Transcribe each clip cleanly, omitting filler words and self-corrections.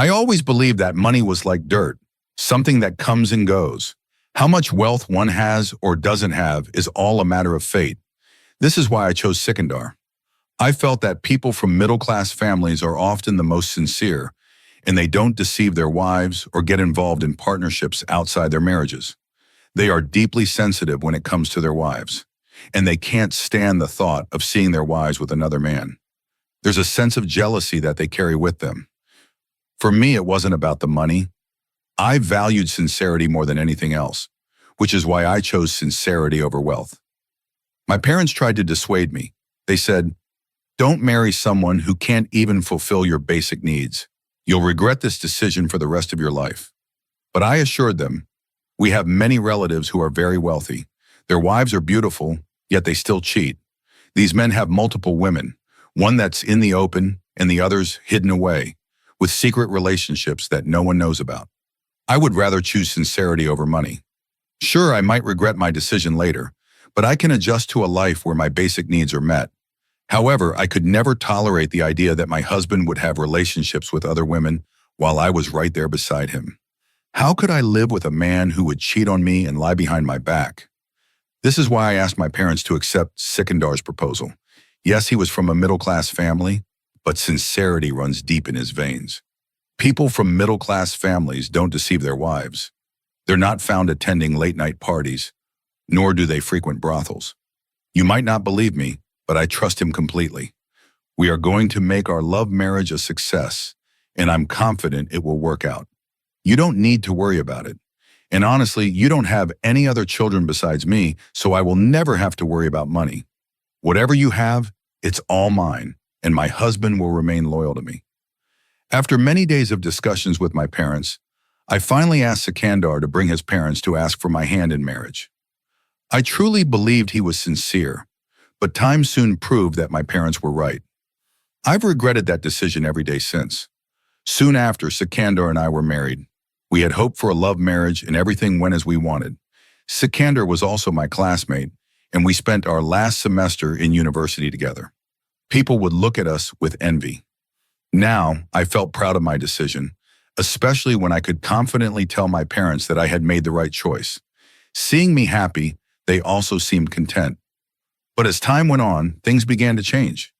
I always believed that money was like dirt, something that comes and goes. How much wealth one has or doesn't have is all a matter of fate. This is why I chose Sikandar. I felt that people from middle-class families are often the most sincere, and they don't deceive their wives or get involved in partnerships outside their marriages. They are deeply sensitive when it comes to their wives, and they can't stand the thought of seeing their wives with another man. There's a sense of jealousy that they carry with them. For me, it wasn't about the money. I valued sincerity more than anything else, which is why I chose sincerity over wealth. My parents tried to dissuade me. They said, "Don't marry someone who can't even fulfill your basic needs. You'll regret this decision for the rest of your life." But I assured them, we have many relatives who are very wealthy. Their wives are beautiful, yet they still cheat. These men have multiple women, one that's in the open and the others hidden away, with secret relationships that no one knows about. I would rather choose sincerity over money. Sure, I might regret my decision later, but I can adjust to a life where my basic needs are met. However, I could never tolerate the idea that my husband would have relationships with other women while I was right there beside him. How could I live with a man who would cheat on me and lie behind my back? This is why I asked my parents to accept Sikandar's proposal. Yes, he was from a middle-class family, but sincerity runs deep in his veins. People from middle-class families don't deceive their wives. They're not found attending late-night parties, nor do they frequent brothels. You might not believe me, but I trust him completely. We are going to make our love marriage a success, and I'm confident it will work out. You don't need to worry about it. And honestly, you don't have any other children besides me, so I will never have to worry about money. Whatever you have, it's all mine, and my husband will remain loyal to me. After many days of discussions with my parents, I finally asked Sikandar to bring his parents to ask for my hand in marriage. I truly believed he was sincere, but time soon proved that my parents were right. I've regretted that decision every day since. Soon after, Sikandar and I were married. We had hoped for a love marriage and everything went as we wanted. Sikandar was also my classmate, and we spent our last semester in university together. People would look at us with envy. Now, I felt proud of my decision, especially when I could confidently tell my parents that I had made the right choice. Seeing me happy, they also seemed content. But as time went on, things began to change.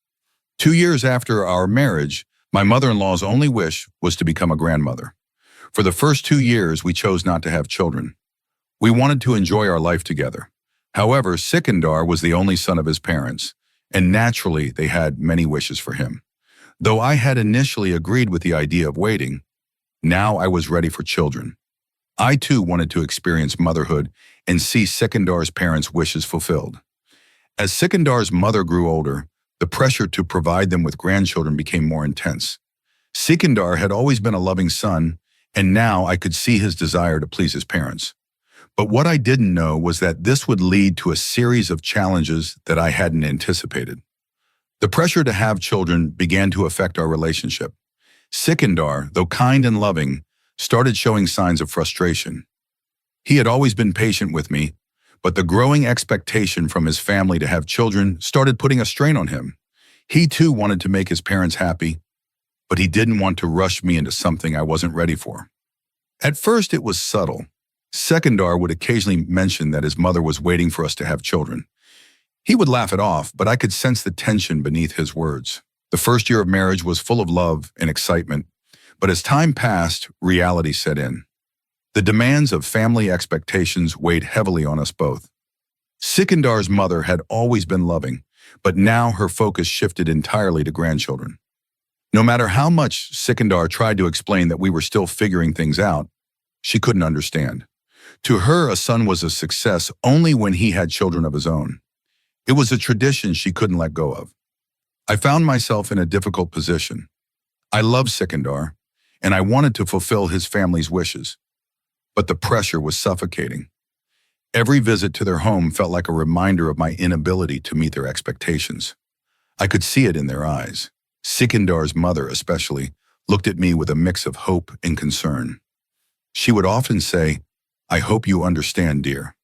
2 years after our marriage, my mother-in-law's only wish was to become a grandmother. For the first 2 years, we chose not to have children. We wanted to enjoy our life together. However, Sikandar was the only son of his parents, and naturally, they had many wishes for him. Though I had initially agreed with the idea of waiting, now I was ready for children. I too wanted to experience motherhood and see Sikandar's parents' wishes fulfilled. As Sikandar's mother grew older, the pressure to provide them with grandchildren became more intense. Sikandar had always been a loving son, and now I could see his desire to please his parents. But what I didn't know was that this would lead to a series of challenges that I hadn't anticipated. The pressure to have children began to affect our relationship. Sikandar, though kind and loving, started showing signs of frustration. He had always been patient with me, but the growing expectation from his family to have children started putting a strain on him. He too wanted to make his parents happy, but he didn't want to rush me into something I wasn't ready for. At first, it was subtle. Sikandar would occasionally mention that his mother was waiting for us to have children. He would laugh it off, but I could sense the tension beneath his words. The first year of marriage was full of love and excitement, but as time passed, reality set in. The demands of family expectations weighed heavily on us both. Sikandar's mother had always been loving, but now her focus shifted entirely to grandchildren. No matter how much Sikandar tried to explain that we were still figuring things out, she couldn't understand. To her, a son was a success only when he had children of his own. It was a tradition she couldn't let go of. I found myself in a difficult position. I loved Sikandar, and I wanted to fulfill his family's wishes. But the pressure was suffocating. Every visit to their home felt like a reminder of my inability to meet their expectations. I could see it in their eyes. Sikandar's mother, especially, looked at me with a mix of hope and concern. She would often say, "I hope you understand, dear.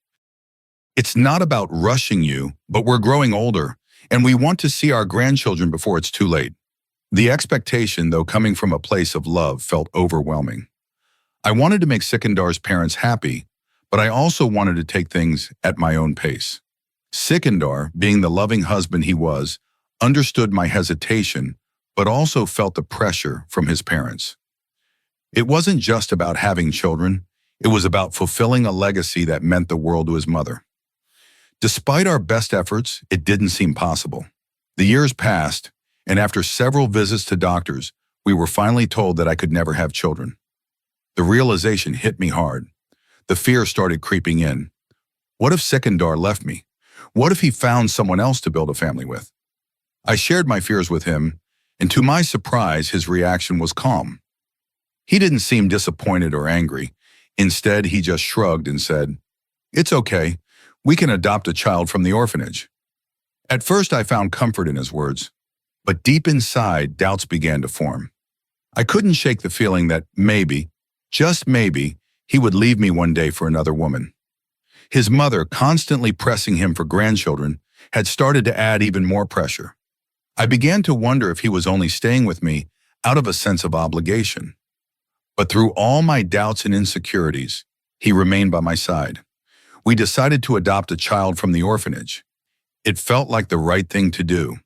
It's not about rushing you, but we're growing older, and we want to see our grandchildren before it's too late." The expectation, though coming from a place of love, felt overwhelming. I wanted to make Sikandar's parents happy, but I also wanted to take things at my own pace. Sikandar, being the loving husband he was, understood my hesitation, but also felt the pressure from his parents. It wasn't just about having children, it was about fulfilling a legacy that meant the world to his mother. Despite our best efforts, it didn't seem possible. The years passed, and after several visits to doctors, we were finally told that I could never have children. The realization hit me hard. The fear started creeping in. What if Sikandar left me? What if he found someone else to build a family with? I shared my fears with him, and to my surprise, his reaction was calm. He didn't seem disappointed or angry. Instead, he just shrugged and said, "It's okay. We can adopt a child from the orphanage." At first, I found comfort in his words, but deep inside, doubts began to form. I couldn't shake the feeling that maybe, just maybe, he would leave me one day for another woman. His mother, constantly pressing him for grandchildren, had started to add even more pressure. I began to wonder if he was only staying with me out of a sense of obligation. But through all my doubts and insecurities, he remained by my side. We decided to adopt a child from the orphanage. It felt like the right thing to do.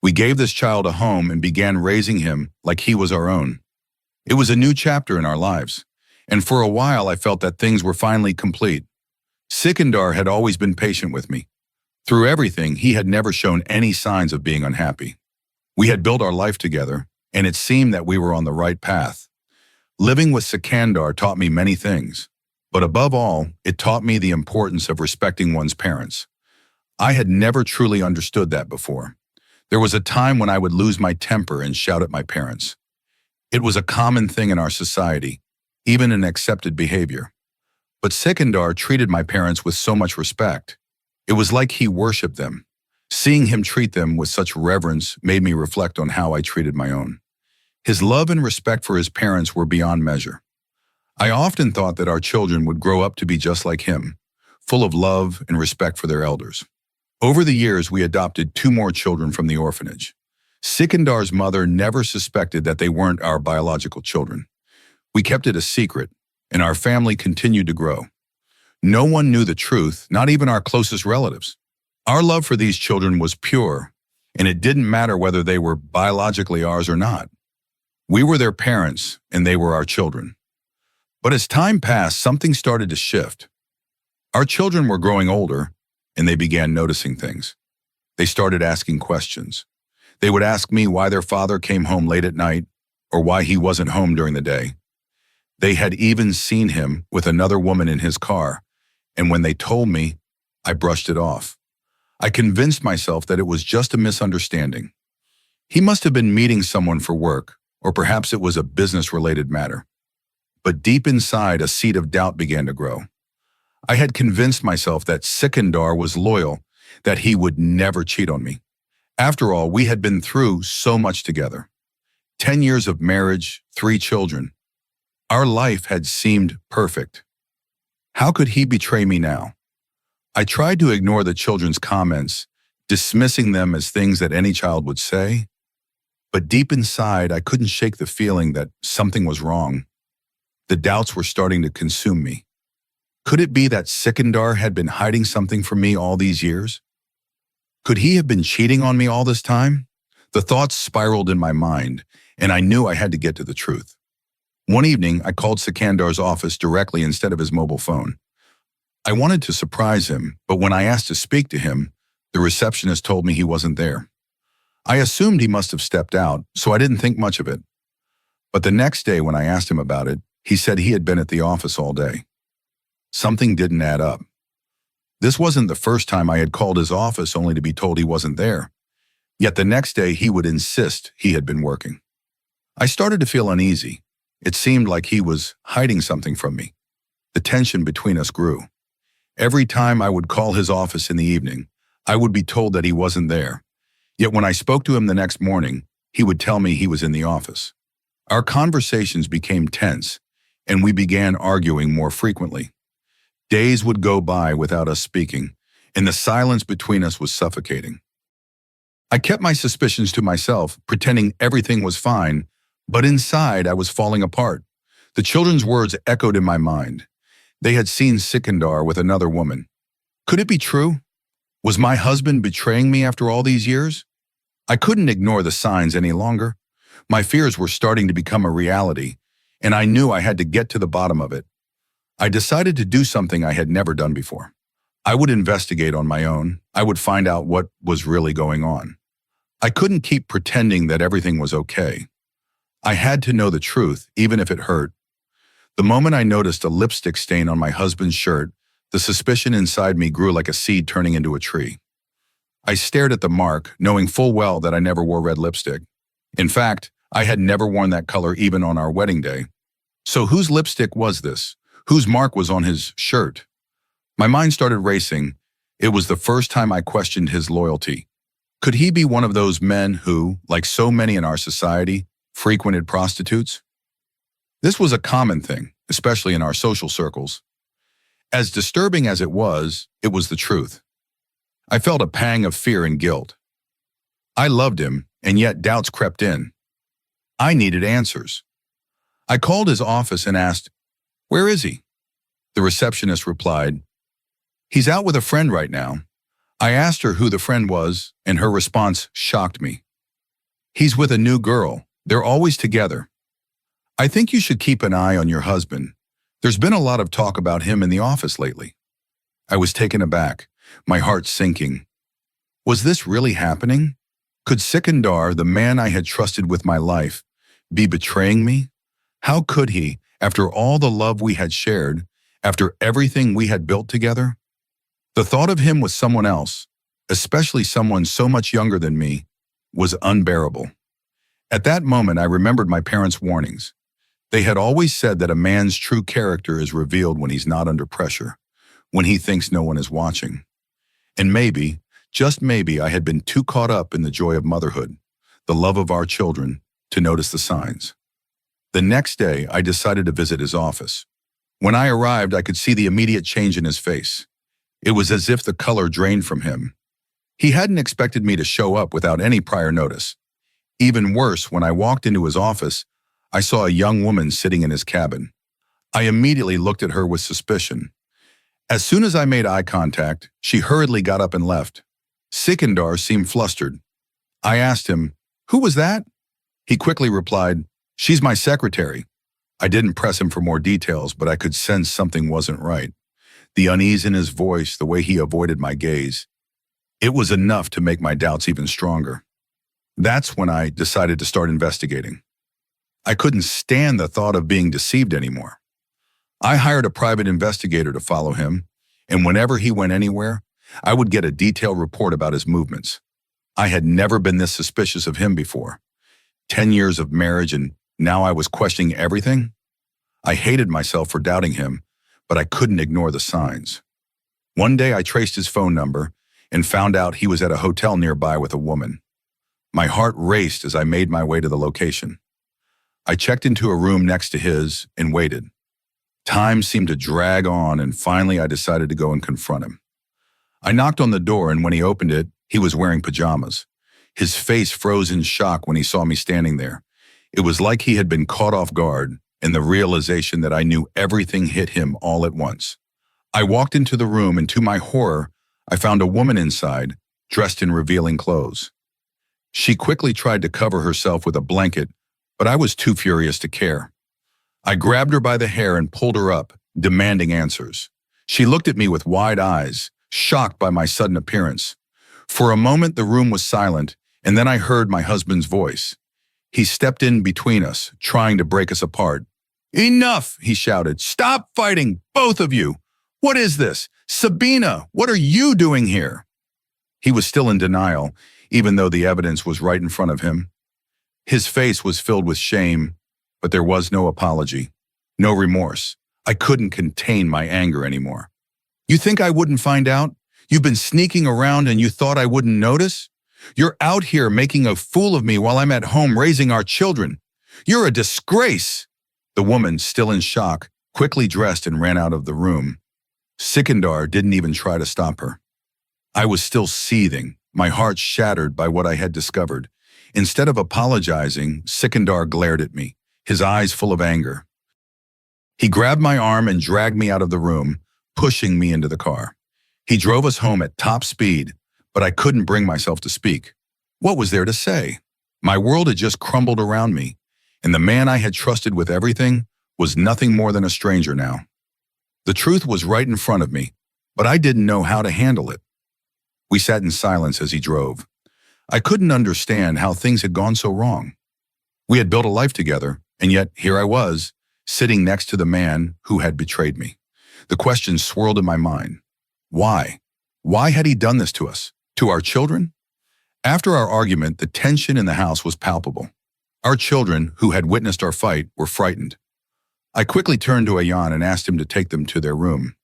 We gave this child a home and began raising him like he was our own. It was a new chapter in our lives, and for a while I felt that things were finally complete. Sikandar had always been patient with me. Through everything, he had never shown any signs of being unhappy. We had built our life together, and it seemed that we were on the right path. Living with Sikandar taught me many things, but above all, it taught me the importance of respecting one's parents. I had never truly understood that before. There was a time when I would lose my temper and shout at my parents. It was a common thing in our society, even an accepted behavior. But Sikandar treated my parents with so much respect. It was like he worshipped them. Seeing him treat them with such reverence made me reflect on how I treated my own. His love and respect for his parents were beyond measure. I often thought that our children would grow up to be just like him, full of love and respect for their elders. Over the years, we adopted 2 more children from the orphanage. Sikandar's mother never suspected that they weren't our biological children. We kept it a secret, and our family continued to grow. No one knew the truth, not even our closest relatives. Our love for these children was pure, and it didn't matter whether they were biologically ours or not. We were their parents, and they were our children. But as time passed, something started to shift. Our children were growing older, and they began noticing things. They started asking questions. They would ask me why their father came home late at night, or why he wasn't home during the day. They had even seen him with another woman in his car, and when they told me, I brushed it off. I convinced myself that it was just a misunderstanding. He must have been meeting someone for work, or perhaps it was a business-related matter. But deep inside, a seed of doubt began to grow. I had convinced myself that Sikandar was loyal, that he would never cheat on me. After all, we had been through so much together. 10 years of marriage, 3 children. Our life had seemed perfect. How could he betray me now? I tried to ignore the children's comments, dismissing them as things that any child would say. But deep inside, I couldn't shake the feeling that something was wrong. The doubts were starting to consume me. Could it be that Sikandar had been hiding something from me all these years? Could he have been cheating on me all this time? The thoughts spiraled in my mind, and I knew I had to get to the truth. One evening, I called Sikandar's office directly instead of his mobile phone. I wanted to surprise him, but when I asked to speak to him, the receptionist told me he wasn't there. I assumed he must have stepped out, so I didn't think much of it. But the next day when I asked him about it, he said he had been at the office all day. Something didn't add up. This wasn't the first time I had called his office only to be told he wasn't there. Yet the next day he would insist he had been working. I started to feel uneasy. It seemed like he was hiding something from me. The tension between us grew. Every time I would call his office in the evening, I would be told that he wasn't there. Yet when I spoke to him the next morning, he would tell me he was in the office. Our conversations became tense, and we began arguing more frequently. Days would go by without us speaking, and the silence between us was suffocating. I kept my suspicions to myself, pretending everything was fine, but inside I was falling apart. The children's words echoed in my mind. They had seen Sikandar with another woman. Could it be true? Was my husband betraying me after all these years? I couldn't ignore the signs any longer. My fears were starting to become a reality, and I knew I had to get to the bottom of it. I decided to do something I had never done before. I would investigate on my own. I would find out what was really going on. I couldn't keep pretending that everything was okay. I had to know the truth, even if it hurt. The moment I noticed a lipstick stain on my husband's shirt, the suspicion inside me grew like a seed turning into a tree. I stared at the mark, knowing full well that I never wore red lipstick. In fact, I had never worn that color even on our wedding day. So whose lipstick was this? Whose mark was on his shirt? My mind started racing. It was the first time I questioned his loyalty. Could he be one of those men who, like so many in our society, frequented prostitutes? This was a common thing, especially in our social circles. As disturbing as it was the truth. I felt a pang of fear and guilt. I loved him, and yet doubts crept in. I needed answers. I called his office and asked, "Where is he?" The receptionist replied, "He's out with a friend right now." I asked her who the friend was, and her response shocked me. "He's with a new girl. They're always together." "I think you should keep an eye on your husband. There's been a lot of talk about him in the office lately." I was taken aback, my heart sinking. Was this really happening? Could Sikandar, the man I had trusted with my life, be betraying me? How could he, after all the love we had shared, after everything we had built together? The thought of him with someone else, especially someone so much younger than me, was unbearable. At that moment, I remembered my parents' warnings. They had always said that a man's true character is revealed when he's not under pressure, when he thinks no one is watching. And maybe, just maybe, I had been too caught up in the joy of motherhood, the love of our children, to notice the signs. The next day, I decided to visit his office. When I arrived, I could see the immediate change in his face. It was as if the color drained from him. He hadn't expected me to show up without any prior notice. Even worse, when I walked into his office, I saw a young woman sitting in his cabin. I immediately looked at her with suspicion. As soon as I made eye contact, she hurriedly got up and left. Sikandar seemed flustered. I asked him, "Who was that?" He quickly replied, "She's my secretary." I didn't press him for more details, but I could sense something wasn't right. The unease in his voice, the way he avoided my gaze. It was enough to make my doubts even stronger. That's when I decided to start investigating. I couldn't stand the thought of being deceived anymore. I hired a private investigator to follow him, and whenever he went anywhere, I would get a detailed report about his movements. I had never been this suspicious of him before. 10 years of marriage, and now I was questioning everything? I hated myself for doubting him, but I couldn't ignore the signs. One day I traced his phone number and found out he was at a hotel nearby with a woman. My heart raced as I made my way to the location. I checked into a room next to his and waited. Time seemed to drag on, and finally I decided to go and confront him. I knocked on the door, and when he opened it, he was wearing pajamas. His face froze in shock when he saw me standing there. It was like he had been caught off guard, and the realization that I knew everything hit him all at once. I walked into the room, and to my horror, I found a woman inside, dressed in revealing clothes. She quickly tried to cover herself with a blanket, but I was too furious to care. I grabbed her by the hair and pulled her up, demanding answers. She looked at me with wide eyes, shocked by my sudden appearance. For a moment, the room was silent, and then I heard my husband's voice. He stepped in between us, trying to break us apart. "Enough!" he shouted. "Stop fighting, both of you! What is this? Sabina, what are you doing here?" He was still in denial, even though the evidence was right in front of him. His face was filled with shame, but there was no apology, no remorse. I couldn't contain my anger anymore. "You think I wouldn't find out? You've been sneaking around and you thought I wouldn't notice? You're out here making a fool of me while I'm at home raising our children. You're a disgrace." The woman, still in shock, quickly dressed and ran out of the room. Sikandar didn't even try to stop her. I was still seething, my heart shattered by what I had discovered. Instead of apologizing, Sikandar glared at me, his eyes full of anger. He grabbed my arm and dragged me out of the room, pushing me into the car. He drove us home at top speed, but I couldn't bring myself to speak. What was there to say? My world had just crumbled around me, and the man I had trusted with everything was nothing more than a stranger now. The truth was right in front of me, but I didn't know how to handle it. We sat in silence as he drove. I couldn't understand how things had gone so wrong. We had built a life together, and yet here I was, sitting next to the man who had betrayed me. The question swirled in my mind. Why? Why had he done this to us? To our children? After our argument, the tension in the house was palpable. Our children, who had witnessed our fight, were frightened. I quickly turned to Ayan and asked him to take them to their room.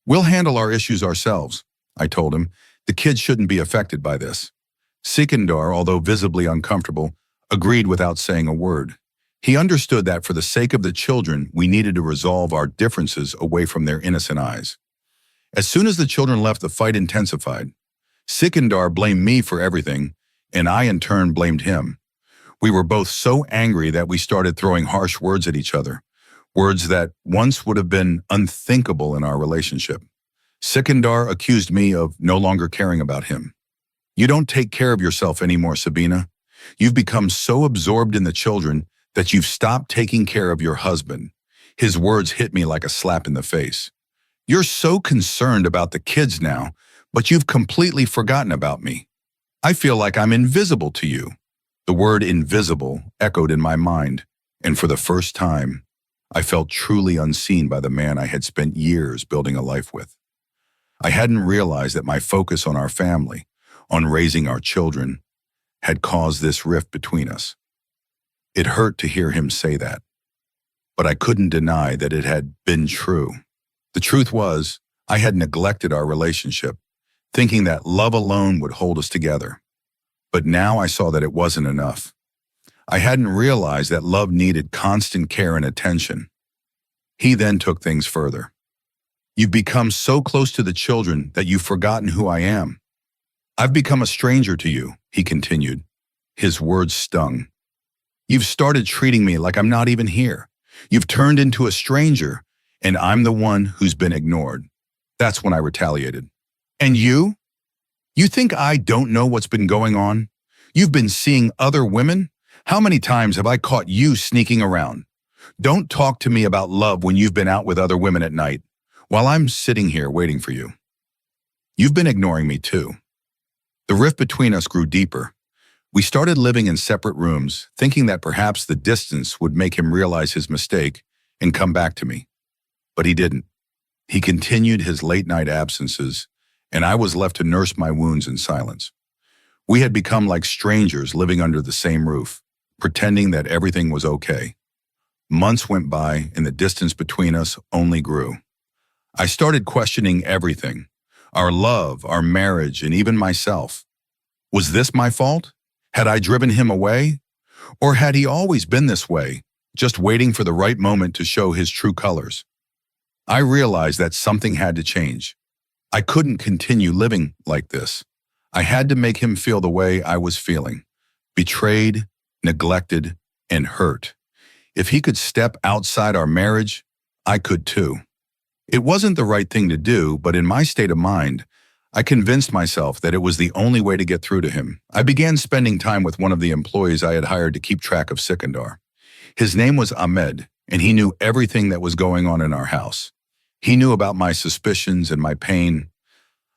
"We'll handle our issues ourselves," I told him. "The kids shouldn't be affected by this." Sikandar, although visibly uncomfortable, agreed without saying a word. He understood that for the sake of the children, we needed to resolve our differences away from their innocent eyes. As soon as the children left, the fight intensified. Sikandar blamed me for everything, and I in turn blamed him. We were both so angry that we started throwing harsh words at each other, words that once would have been unthinkable in our relationship. Sikandar accused me of no longer caring about him. "You don't take care of yourself anymore, Sabina. You've become so absorbed in the children that you've stopped taking care of your husband." His words hit me like a slap in the face. "You're so concerned about the kids now, but you've completely forgotten about me. I feel like I'm invisible to you." The word invisible echoed in my mind, and for the first time, I felt truly unseen by the man I had spent years building a life with. I hadn't realized that my focus on our family, on raising our children, had caused this rift between us. It hurt to hear him say that, but I couldn't deny that it had been true. The truth was, I had neglected our relationship, thinking that love alone would hold us together. But now I saw that it wasn't enough. I hadn't realized that love needed constant care and attention. He then took things further. "You've become so close to the children that you've forgotten who I am. I've become a stranger to you," he continued. His words stung. "You've started treating me like I'm not even here. You've turned into a stranger, and I'm the one who's been ignored." That's when I retaliated. "And you? You think I don't know what's been going on? You've been seeing other women? How many times have I caught you sneaking around? Don't talk to me about love when you've been out with other women at night, while I'm sitting here waiting for you. You've been ignoring me too." The rift between us grew deeper. We started living in separate rooms, thinking that perhaps the distance would make him realize his mistake and come back to me. But he didn't. He continued his late-night absences, and I was left to nurse my wounds in silence. We had become like strangers living under the same roof, pretending that everything was okay. Months went by, and the distance between us only grew. I started questioning everything, our love, our marriage, and even myself. Was this my fault? Had I driven him away? Or had he always been this way, just waiting for the right moment to show his true colors? I realized that something had to change. I couldn't continue living like this. I had to make him feel the way I was feeling, betrayed, neglected, and hurt. If he could step outside our marriage, I could too. It wasn't the right thing to do, but in my state of mind, I convinced myself that it was the only way to get through to him. I began spending time with one of the employees I had hired to keep track of Sikandar. His name was Ahmed, and he knew everything that was going on in our house. He knew about my suspicions and my pain.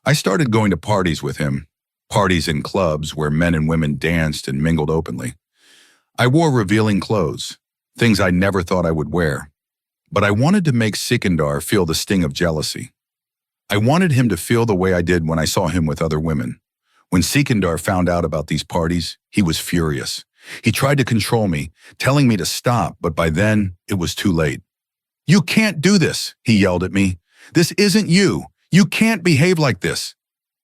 I started going to parties with him, parties in clubs where men and women danced and mingled openly. I wore revealing clothes, things I never thought I would wear. But I wanted to make Sikandar feel the sting of jealousy. I wanted him to feel the way I did when I saw him with other women. When Sikandar found out about these parties, he was furious. He tried to control me, telling me to stop, but by then, it was too late. "You can't do this," he yelled at me. "This isn't you. You can't behave like this."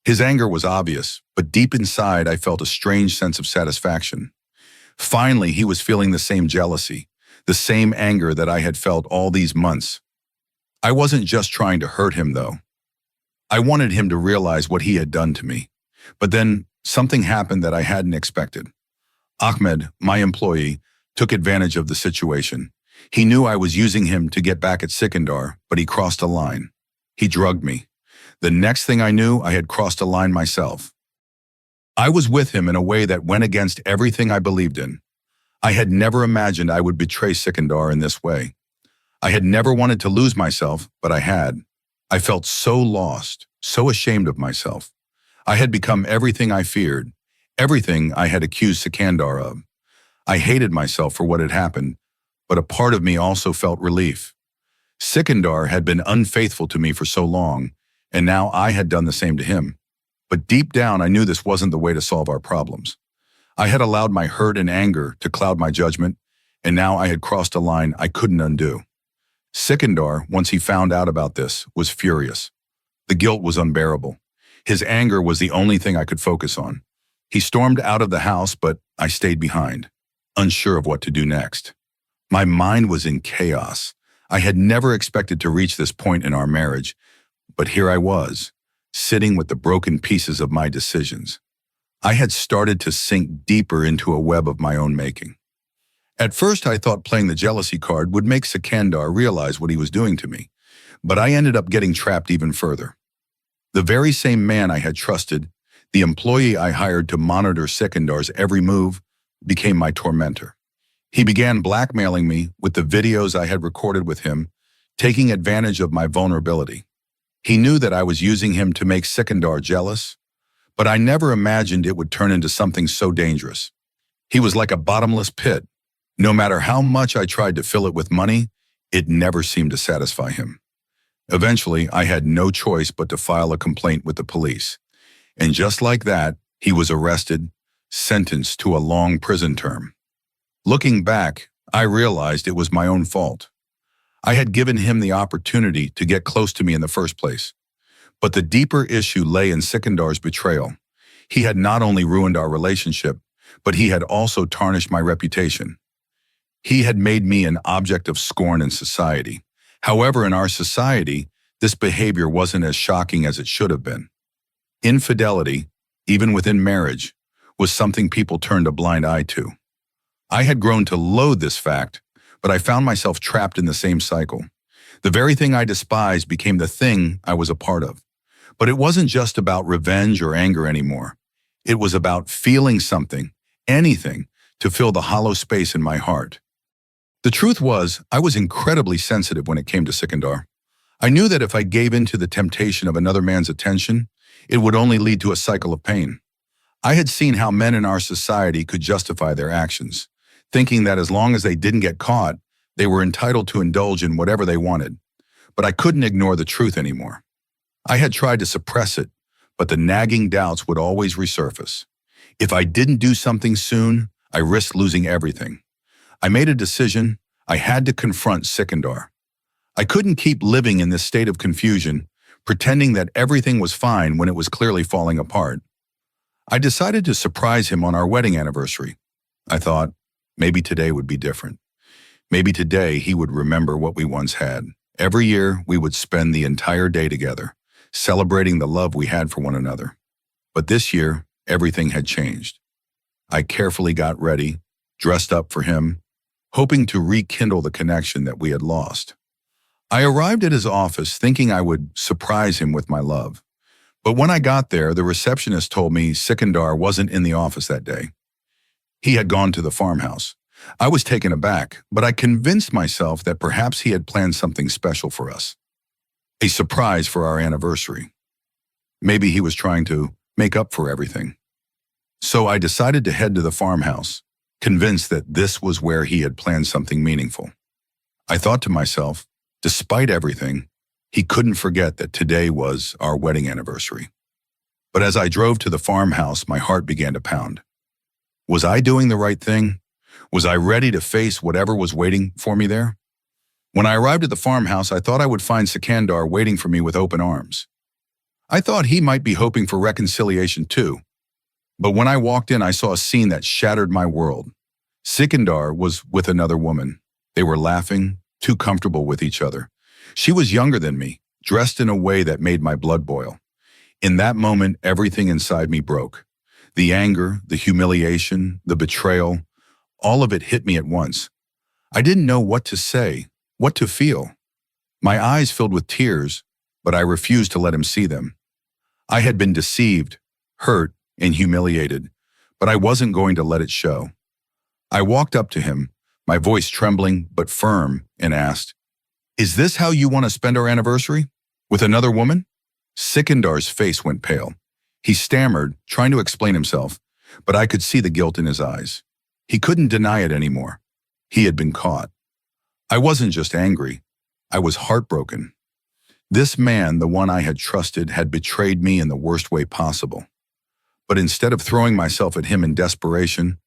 His anger was obvious, but deep inside, I felt a strange sense of satisfaction. Finally, he was feeling the same jealousy, the same anger that I had felt all these months. I wasn't just trying to hurt him, though. I wanted him to realize what he had done to me. But then something happened that I hadn't expected. Ahmed, my employee, took advantage of the situation. He knew I was using him to get back at Sikandar, but he crossed a line. He drugged me. The next thing I knew, I had crossed a line myself. I was with him in a way that went against everything I believed in. I had never imagined I would betray Sikandar in this way. I had never wanted to lose myself, but I had. I felt so lost, so ashamed of myself. I had become everything I feared, everything I had accused Sikandar of. I hated myself for what had happened, but a part of me also felt relief. Sikandar had been unfaithful to me for so long, and now I had done the same to him. But deep down, I knew this wasn't the way to solve our problems. I had allowed my hurt and anger to cloud my judgment, and now I had crossed a line I couldn't undo. Sikandar, once he found out about this, was furious. The guilt was unbearable. His anger was the only thing I could focus on. He stormed out of the house, but I stayed behind, unsure of what to do next. My mind was in chaos. I had never expected to reach this point in our marriage, but here I was, sitting with the broken pieces of my decisions. I had started to sink deeper into a web of my own making. At first, I thought playing the jealousy card would make Sikandar realize what he was doing to me, but I ended up getting trapped even further. The very same man I had trusted, the employee I hired to monitor Sikandar's every move, became my tormentor. He began blackmailing me with the videos I had recorded with him, taking advantage of my vulnerability. He knew that I was using him to make Sikandar jealous, but I never imagined it would turn into something so dangerous. He was like a bottomless pit. No matter how much I tried to fill it with money, it never seemed to satisfy him. Eventually, I had no choice but to file a complaint with the police. And just like that, he was arrested, sentenced to a long prison term. Looking back, I realized it was my own fault. I had given him the opportunity to get close to me in the first place. But the deeper issue lay in Sikandar's betrayal. He had not only ruined our relationship, but he had also tarnished my reputation. He had made me an object of scorn in society. However, in our society, this behavior wasn't as shocking as it should have been. Infidelity, even within marriage, was something people turned a blind eye to. I had grown to loathe this fact, but I found myself trapped in the same cycle. The very thing I despised became the thing I was a part of. But it wasn't just about revenge or anger anymore. It was about feeling something, anything, to fill the hollow space in my heart. The truth was, I was incredibly sensitive when it came to Sikandar. I knew that if I gave in to the temptation of another man's attention, it would only lead to a cycle of pain. I had seen how men in our society could justify their actions, thinking that as long as they didn't get caught, they were entitled to indulge in whatever they wanted. But I couldn't ignore the truth anymore. I had tried to suppress it, but the nagging doubts would always resurface. If I didn't do something soon, I risked losing everything. I made a decision. I had to confront Sikandar. I couldn't keep living in this state of confusion, pretending that everything was fine when it was clearly falling apart. I decided to surprise him on our wedding anniversary. I thought, maybe today would be different. Maybe today he would remember what we once had. Every year, we would spend the entire day together, celebrating the love we had for one another. But this year, everything had changed. I carefully got ready, dressed up for him, hoping to rekindle the connection that we had lost. I arrived at his office thinking I would surprise him with my love. But when I got there, the receptionist told me Sikandar wasn't in the office that day. He had gone to the farmhouse. I was taken aback, but I convinced myself that perhaps he had planned something special for us. A surprise for our anniversary. Maybe he was trying to make up for everything. So I decided to head to the farmhouse, convinced that this was where he had planned something meaningful. I thought to myself, despite everything, he couldn't forget that today was our wedding anniversary. But as I drove to the farmhouse, my heart began to pound. Was I doing the right thing? Was I ready to face whatever was waiting for me there? When I arrived at the farmhouse, I thought I would find Sikandar waiting for me with open arms. I thought he might be hoping for reconciliation too. But when I walked in, I saw a scene that shattered my world. Sikandar was with another woman. They were laughing, too comfortable with each other. She was younger than me, dressed in a way that made my blood boil. In that moment, everything inside me broke. The anger, the humiliation, the betrayal, all of it hit me at once. I didn't know what to say, what to feel. My eyes filled with tears, but I refused to let him see them. I had been deceived, hurt, and humiliated, but I wasn't going to let it show. I walked up to him, my voice trembling but firm, and asked, "Is this how you want to spend our anniversary? With another woman?" Sikandar's face went pale. He stammered, trying to explain himself, but I could see the guilt in his eyes. He couldn't deny it anymore. He had been caught. I wasn't just angry. I was heartbroken. This man, the one I had trusted, had betrayed me in the worst way possible. But instead of throwing myself at him in desperation,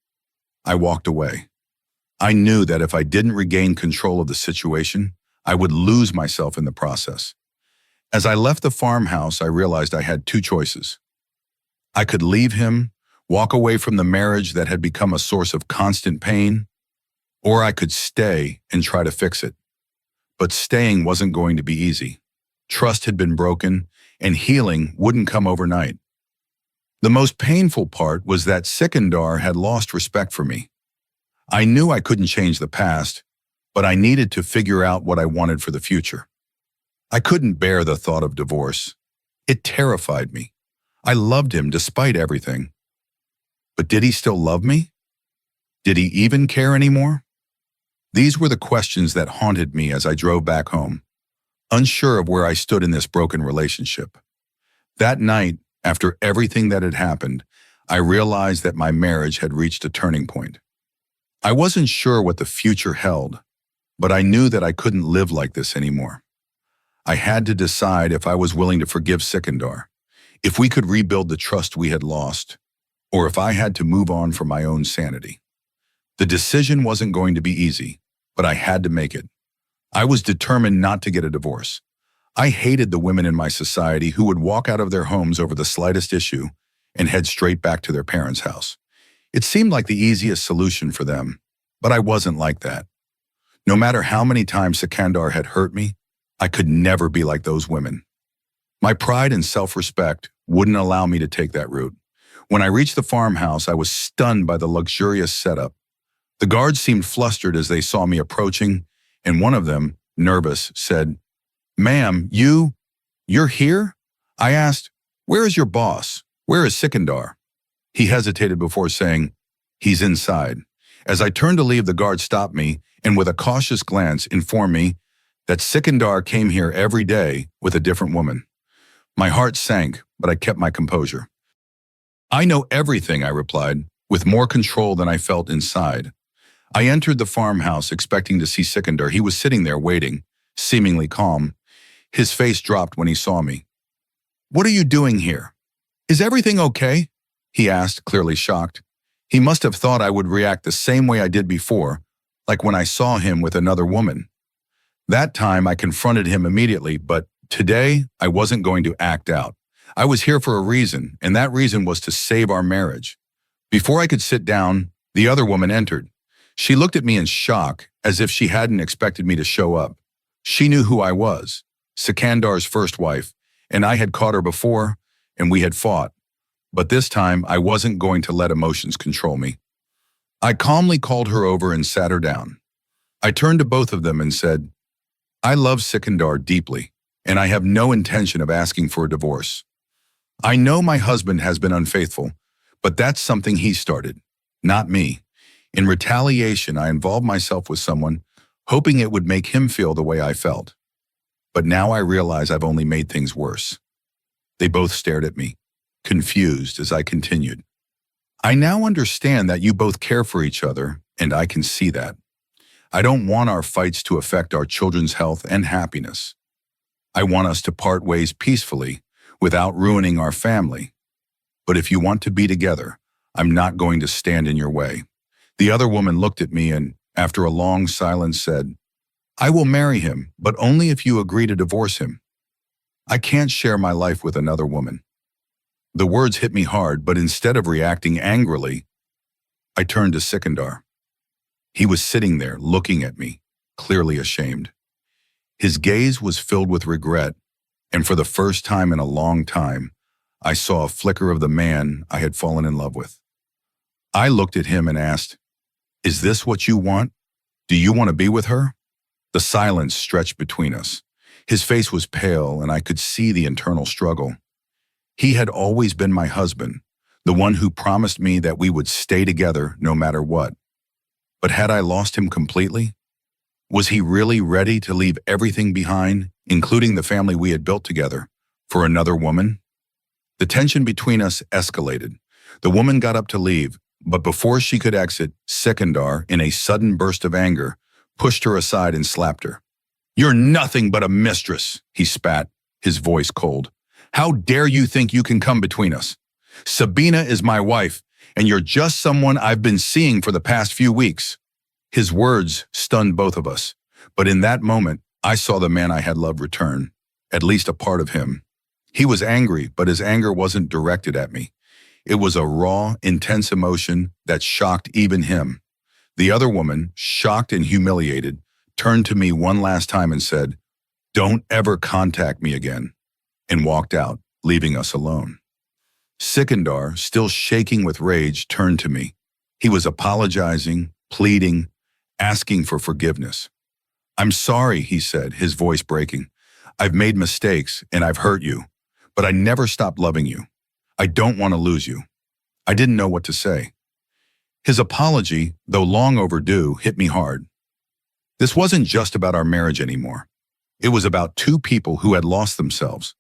I walked away. I knew that if I didn't regain control of the situation, I would lose myself in the process. As I left the farmhouse, I realized I had two choices. I could leave him, walk away from the marriage that had become a source of constant pain, or I could stay and try to fix it. But staying wasn't going to be easy. Trust had been broken, and healing wouldn't come overnight. The most painful part was that Sikandar had lost respect for me. I knew I couldn't change the past, but I needed to figure out what I wanted for the future. I couldn't bear the thought of divorce. It terrified me. I loved him despite everything. But did he still love me? Did he even care anymore? These were the questions that haunted me as I drove back home, unsure of where I stood in this broken relationship. That night, after everything that had happened, I realized that my marriage had reached a turning point. I wasn't sure what the future held, but I knew that I couldn't live like this anymore. I had to decide if I was willing to forgive Sikandar, if we could rebuild the trust we had lost, or if I had to move on for my own sanity. The decision wasn't going to be easy, but I had to make it. I was determined not to get a divorce. I hated the women in my society who would walk out of their homes over the slightest issue and head straight back to their parents' house. It seemed like the easiest solution for them, but I wasn't like that. No matter how many times Sikandar had hurt me, I could never be like those women. My pride and self-respect wouldn't allow me to take that route. When I reached the farmhouse, I was stunned by the luxurious setup. The guards seemed flustered as they saw me approaching, and one of them, nervous, said, "Ma'am, you're here?" I asked, "Where is your boss? Where is Sikandar?" He hesitated before saying, "He's inside." As I turned to leave, the guard stopped me and with a cautious glance informed me that Sikandar came here every day with a different woman. My heart sank, but I kept my composure. "I know everything," I replied, with more control than I felt inside. I entered the farmhouse expecting to see Sikandar. He was sitting there waiting, seemingly calm. His face dropped when he saw me. "What are you doing here? Is everything okay?" he asked, clearly shocked. He must have thought I would react the same way I did before, like when I saw him with another woman. That time I confronted him immediately, but today I wasn't going to act out. I was here for a reason, and that reason was to save our marriage. Before I could sit down, the other woman entered. She looked at me in shock, as if she hadn't expected me to show up. She knew who I was, Sikandar's first wife, and I had caught her before, and we had fought. But this time, I wasn't going to let emotions control me. I calmly called her over and sat her down. I turned to both of them and said, "I love Sikandar deeply, and I have no intention of asking for a divorce. I know my husband has been unfaithful, but that's something he started, not me. In retaliation, I involved myself with someone, hoping it would make him feel the way I felt. But now I realize I've only made things worse." They both stared at me, confused as I continued. "I now understand that you both care for each other, and I can see that. I don't want our fights to affect our children's health and happiness. I want us to part ways peacefully, without ruining our family. But if you want to be together, I'm not going to stand in your way." The other woman looked at me and, after a long silence, said, "I will marry him, but only if you agree to divorce him. I can't share my life with another woman." The words hit me hard, but instead of reacting angrily, I turned to Sikandar. He was sitting there, looking at me, clearly ashamed. His gaze was filled with regret, and for the first time in a long time, I saw a flicker of the man I had fallen in love with. I looked at him and asked, "Is this what you want? Do you want to be with her?" The silence stretched between us. His face was pale, and I could see the internal struggle. He had always been my husband, the one who promised me that we would stay together no matter what. But had I lost him completely? Was he really ready to leave everything behind, including the family we had built together, for another woman? The tension between us escalated. The woman got up to leave, but before she could exit, Sikandar, in a sudden burst of anger, pushed her aside and slapped her. "You're nothing but a mistress," he spat, his voice cold. "How dare you think you can come between us? Sabina is my wife, and you're just someone I've been seeing for the past few weeks." His words stunned both of us, but in that moment, I saw the man I had loved return, at least a part of him. He was angry, but his anger wasn't directed at me. It was a raw, intense emotion that shocked even him. The other woman, shocked and humiliated, turned to me one last time and said, "Don't ever contact me again," and walked out, leaving us alone. Sikandar, still shaking with rage, turned to me. He was apologizing, pleading, asking for forgiveness. "I'm sorry," he said, his voice breaking. "I've made mistakes and I've hurt you, but I never stopped loving you. I don't want to lose you." I didn't know what to say. His apology, though long overdue, hit me hard. This wasn't just about our marriage anymore. It was about two people who had lost themselves,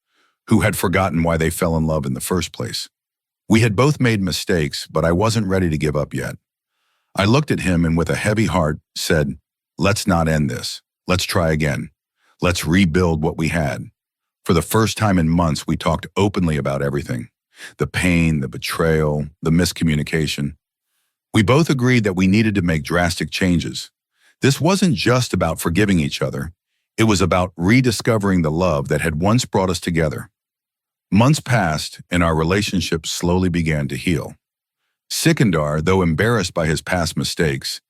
who had forgotten why they fell in love in the first place. We had both made mistakes, but I wasn't ready to give up yet. I looked at him and with a heavy heart said, "Let's not end this. Let's try again. Let's rebuild what we had." For the first time in months, we talked openly about everything. The pain, the betrayal, the miscommunication. We both agreed that we needed to make drastic changes. This wasn't just about forgiving each other. It was about rediscovering the love that had once brought us together. Months passed, and our relationship slowly began to heal. Sikandar, though embarrassed by his past mistakes,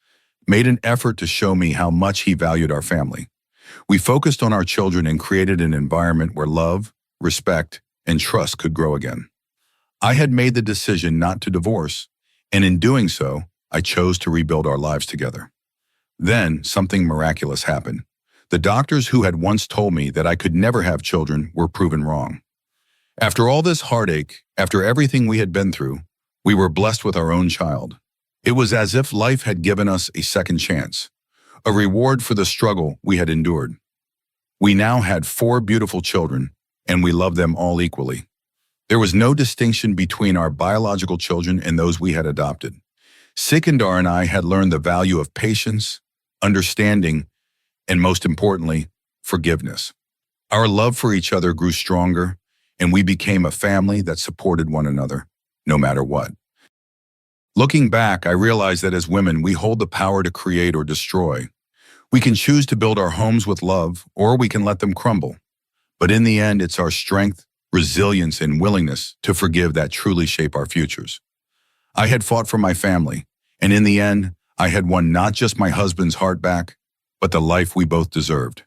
made an effort to show me how much he valued our family. We focused on our children and created an environment where love, respect, and trust could grow again. I had made the decision not to divorce, and in doing so, I chose to rebuild our lives together. Then, something miraculous happened. The doctors who had once told me that I could never have children were proven wrong. After all this heartache, after everything we had been through, we were blessed with our own child. It was as if life had given us a second chance, a reward for the struggle we had endured. We now had 4 beautiful children, and we loved them all equally. There was no distinction between our biological children and those we had adopted. Sikandar and I had learned the value of patience, understanding, and most importantly, forgiveness. Our love for each other grew stronger, and we became a family that supported one another, no matter what. Looking back, I realized that as women, we hold the power to create or destroy. We can choose to build our homes with love, or we can let them crumble. But in the end, it's our strength, resilience, and willingness to forgive that truly shape our futures. I had fought for my family, and in the end, I had won not just my husband's heart back, but the life we both deserved.